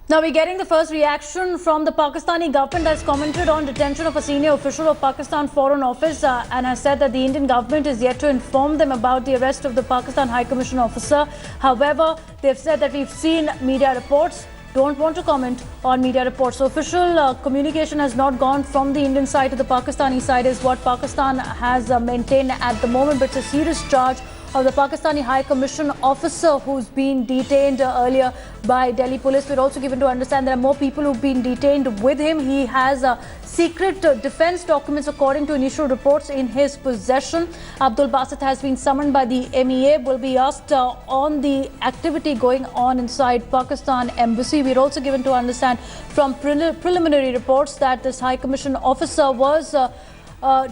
Now we're getting the first reaction from the Pakistani government that's commented on detention of a senior official of Pakistan Foreign Office and has said that the Indian government is yet to inform them about the arrest of the Pakistan High Commissioner officer. However, they've said that we've seen media reports, don't want to comment on media reports. So official communication has not gone from the Indian side to the Pakistani side is what Pakistan has maintained at the moment, but it's a serious charge of the Pakistani High Commission officer who's been detained earlier by Delhi police. We're also given to understand there are more people who've been detained with him. He has secret defense documents according to initial reports in his possession. Abdul Basit has been summoned by the MEA, will be asked on the activity going on inside Pakistan embassy. We're also given to understand from preliminary reports that this High Commission officer was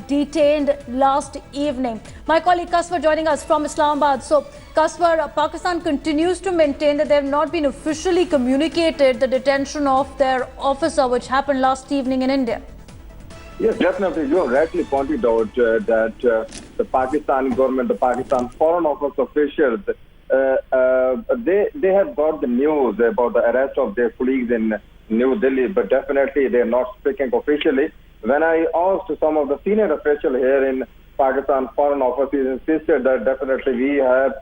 detained last evening. My colleague Kaswar joining us from Islamabad. So, Kaswar, Pakistan continues to maintain that they have not been officially communicated the detention of their officer, which happened last evening in India. Yes, definitely. You have rightly pointed out that the Pakistani government, the Pakistan Foreign Office officials, they have got the news about the arrest of their colleagues in New Delhi, but definitely they are not speaking officially. When I asked some of the senior officials here in Pakistan Foreign Office, he insisted that definitely we have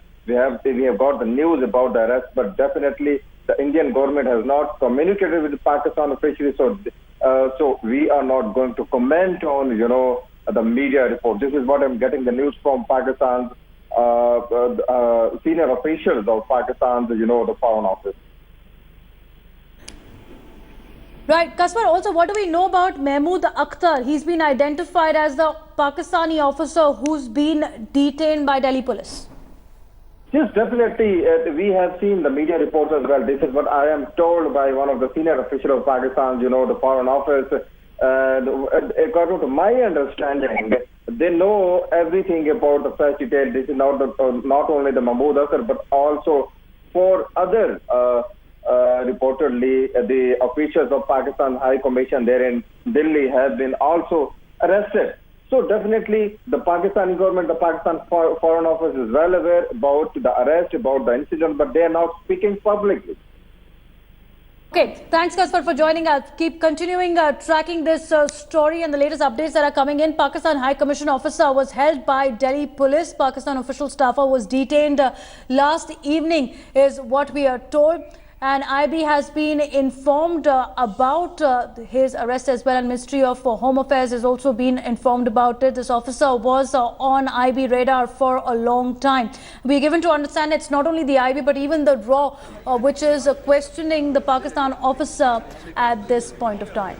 got the news about the arrest, but definitely the Indian government has not communicated with the Pakistan officials, so we are not going to comment on the media report. This is what I'm getting the news from Pakistan's senior officials of Pakistan's the Foreign Office. Right. Kaswar, also, what do we know about Mahmood Akhtar? He's been identified as the Pakistani officer who's been detained by Delhi police. Yes, definitely. We have seen the media reports as well. This is what I am told by one of the senior officials of Pakistan, the Foreign Office. According to my understanding, they know everything about the first detail. This is not only the Mahmood Akhtar, but also for other reportedly, the officials of Pakistan High Commission there in Delhi have been also arrested. So definitely the Pakistani government, the Pakistan Foreign Office is well aware about the arrest, about the incident, but they are not speaking publicly. Okay, thanks Kaswar for joining us. Keep continuing tracking this story and the latest updates that are coming in. Pakistan High Commission officer was held by Delhi police. Pakistan official staffer was detained last evening is what we are told. And IB has been informed about his arrest as well, and Ministry of Home Affairs has also been informed about it. This officer was on IB radar for a long time. We are given to understand it's not only the IB but even the RAW which is questioning the Pakistan officer at this point of time.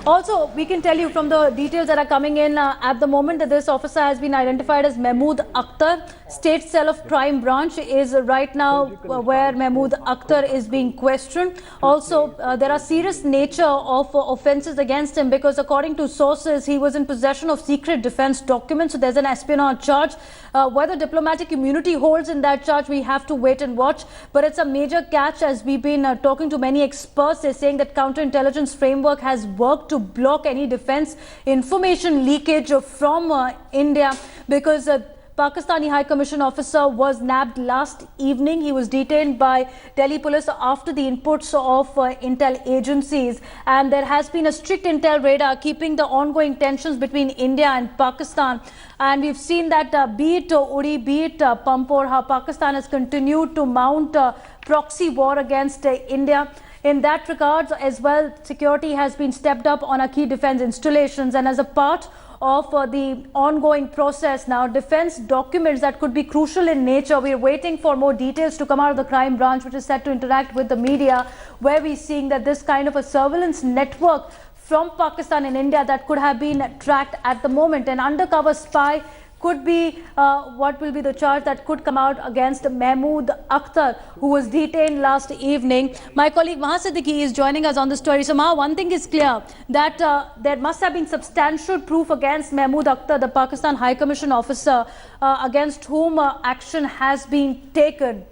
Also, we can tell you from the details that are coming in at the moment that this officer has been identified as Mahmood Akhtar. State Cell of Crime Branch is right now where Mahmood Akhtar is being questioned. Also, there are serious nature of offences against him because according to sources, he was in possession of secret defence documents. So there's an espionage charge. Whether diplomatic immunity holds in that charge, we have to wait and watch. But it's a major catch as we've been talking to many experts. They're saying that counterintelligence framework has worked to block any defence information leakage from India because Pakistani High Commission officer was nabbed last evening. He was detained by Delhi police after the inputs of intel agencies, and there has been a strict intel radar keeping the ongoing tensions between India and Pakistan. And we've seen that be it Uri, be it Pampor, how Pakistan has continued to mount proxy war against India. In that regard as well, security has been stepped up on our key defence installations, and as a part of the ongoing process now, defence documents that could be crucial in nature. We are waiting for more details to come out of the crime branch, which is set to interact with the media, where we're seeing that this kind of a surveillance network from Pakistan and India that could have been tracked at the moment. An undercover spy could be what will be the charge that could come out against Mahmood Akhtar, who was detained last evening. My colleague Maha Siddiqui is joining us on the story. So Maha, one thing is clear, that there must have been substantial proof against Mahmood Akhtar, the Pakistan High Commission officer, against whom action has been taken.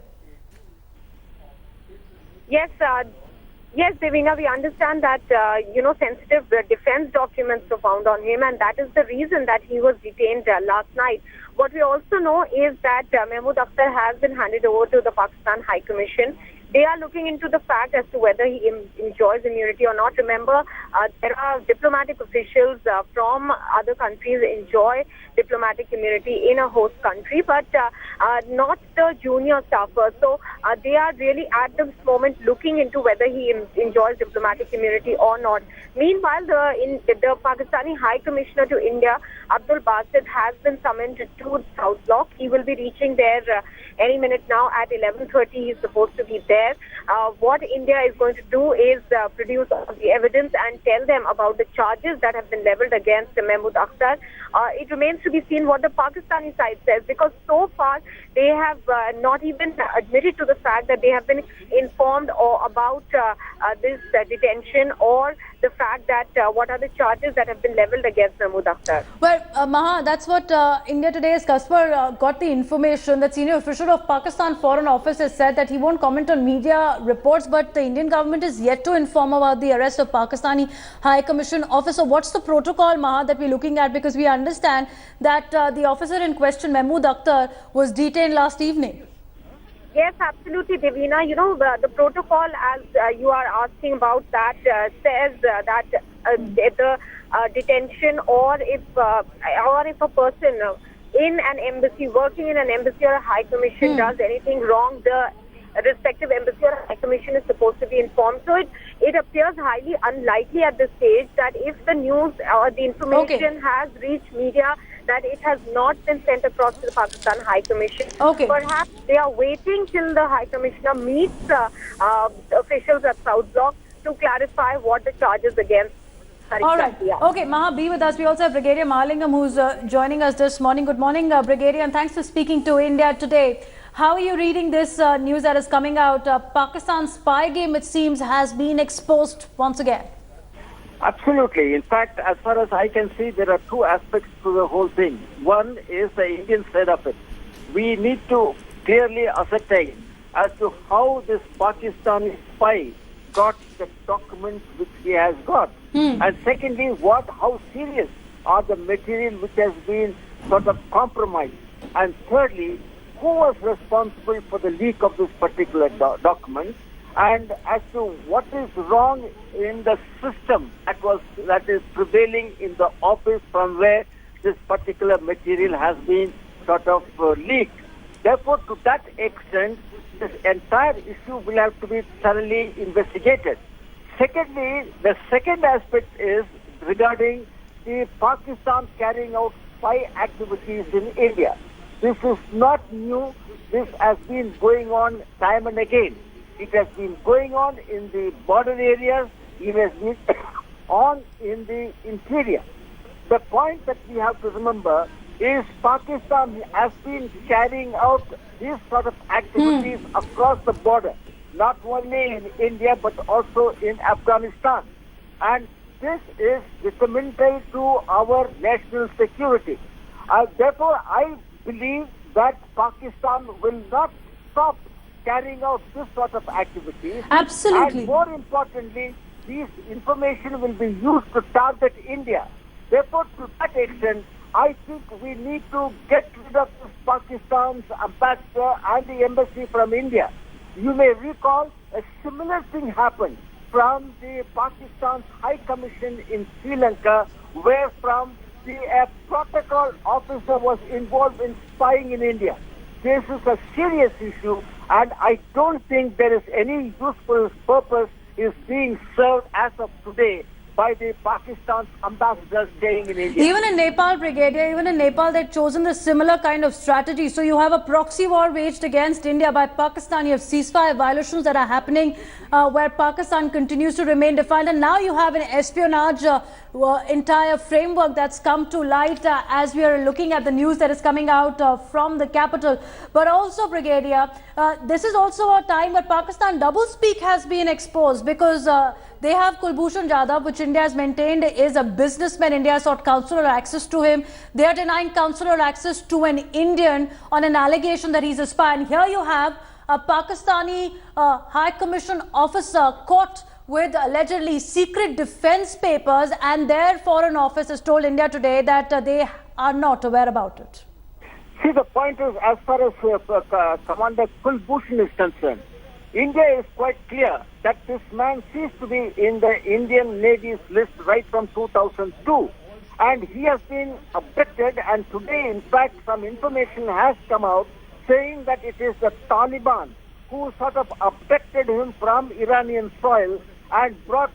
Yes, Devina, we understand that, sensitive defense documents were found on him, and that is the reason that he was detained last night. What we also know is that Mahmood Akhtar has been handed over to the Pakistan High Commission. They are looking into the fact as to whether he enjoys immunity or not. Remember, there are diplomatic officials from other countries enjoy diplomatic immunity in a host country, but not the junior staffers. So they are really at this moment looking into whether he enjoys diplomatic immunity or not. Meanwhile, the Pakistani High Commissioner to India, Abdul Basit, has been summoned to South Block. He will be reaching there any minute now at 11:30. He is supposed to be there. What India is going to do is produce all the evidence and tell them about the charges that have been leveled against Mahmood Akhtar. It remains to be seen what the Pakistani side says, because so far they have not even admitted to the fact that they have been informed about this detention or the fact that what are the charges that have been leveled against Mahmood Akhtar. Well, Maha, that's what India Today's Kasper got the information that senior official of Pakistan Foreign Office has said that he won't comment on media reports, but the Indian government is yet to inform about the arrest of Pakistani High Commission officer. What's the protocol, Maha, that we're looking at? Because we understand that the officer in question, Mahmood Akhtar, was detained last evening. Yes, absolutely, Devina. You know, the protocol, as you are asking about, that says that the detention, or if a person in an embassy, working in an embassy or a high commission does anything wrong, the respective embassy or high commission is supposed to be informed. So it appears highly unlikely at this stage that if the news or the information has reached media, that it has not been sent across to the Pakistan High Commission. Perhaps they are waiting till the High Commissioner meets officials at South Block to clarify what the charges against. All right. Okay, Maha, be with us. We also have Brigadier Mahalingam, who's joining us this morning. Good morning, Brigadier, and thanks for speaking to India Today. How are you reading this news that is coming out? Pakistan's spy game, it seems, has been exposed once again. Absolutely. In fact, as far as I can see, there are two aspects to the whole thing. One is the Indian side of it. We need to clearly ascertain as to how this Pakistani spy got the documents which he has got. And secondly, how serious are the material which has been sort of compromised. And thirdly, who was responsible for the leak of this particular document, and as to what is wrong in the system that is prevailing in the office from where this particular material has been sort of leaked. Therefore, to that extent, this entire issue will have to be thoroughly investigated. Secondly, the second aspect is regarding the Pakistan carrying out spy activities in India. This is not new. This has been going on time and again. It has been going on in the border areas. It has been on in the interior. The point that we have to remember is Pakistan has been carrying out these sort of activities across the border, not only in India but also in Afghanistan. And this is detrimental to our national security. Therefore, I believe that Pakistan will not stop carrying out this sort of activities. Absolutely. And more importantly, this information will be used to target India. Therefore, to that extent, I think we need to get rid of Pakistan's ambassador and the embassy from India. You may recall a similar thing happened from the Pakistan's High Commission in Sri Lanka, where from the protocol officer was involved in spying in India. This is a serious issue, and I don't think there is any useful purpose is being served as of today by the Pakistan's ambassador staying in India. Even in Nepal, Brigadier, even in Nepal, they've chosen a similar kind of strategy. So you have a proxy war waged against India by Pakistan. You have ceasefire violations that are happening where Pakistan continues to remain defiant. And now you have an espionage entire framework that's come to light as we are looking at the news that is coming out from the capital. But also, Brigadier, this is also a time where Pakistan doublespeak has been exposed, because they have Kulbhushan Jadhav, which India has maintained is a businessman. India sought consular access to him. They are denying consular access to an Indian on an allegation that he's a spy. And here you have a Pakistani High Commission officer caught with allegedly secret defense papers, and their foreign office has told India Today that they are not aware about it. See, the point is, as far as Commander Kulbhushan is concerned, India is quite clear that this man ceased to be in the Indian Navy's list right from 2002. And he has been abducted, and today, in fact, some information has come out saying that it is the Taliban who sort of abducted him from Iranian soil and brought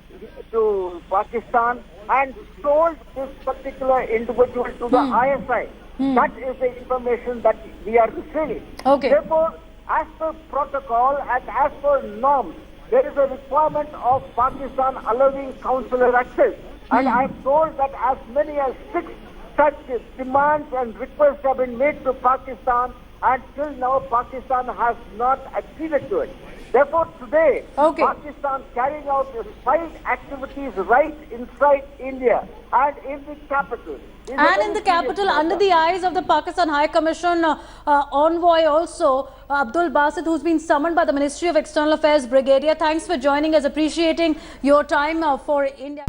to Pakistan and sold this particular individual to the ISI. That is the information that we are receiving. Okay. Therefore, as per protocol and as per norms, there is a requirement of Pakistan allowing consular access. And I am told that as many as 6 such demands and requests have been made to Pakistan, and till now Pakistan has not acceded to it. Therefore, today, Pakistan carrying out spy activities right inside India and in the capital. And in the capital, under the eyes of the Pakistan High Commissioner envoy also, Abdul Basit, who's been summoned by the Ministry of External Affairs Brigadier. Thanks for joining us, appreciating your time for India.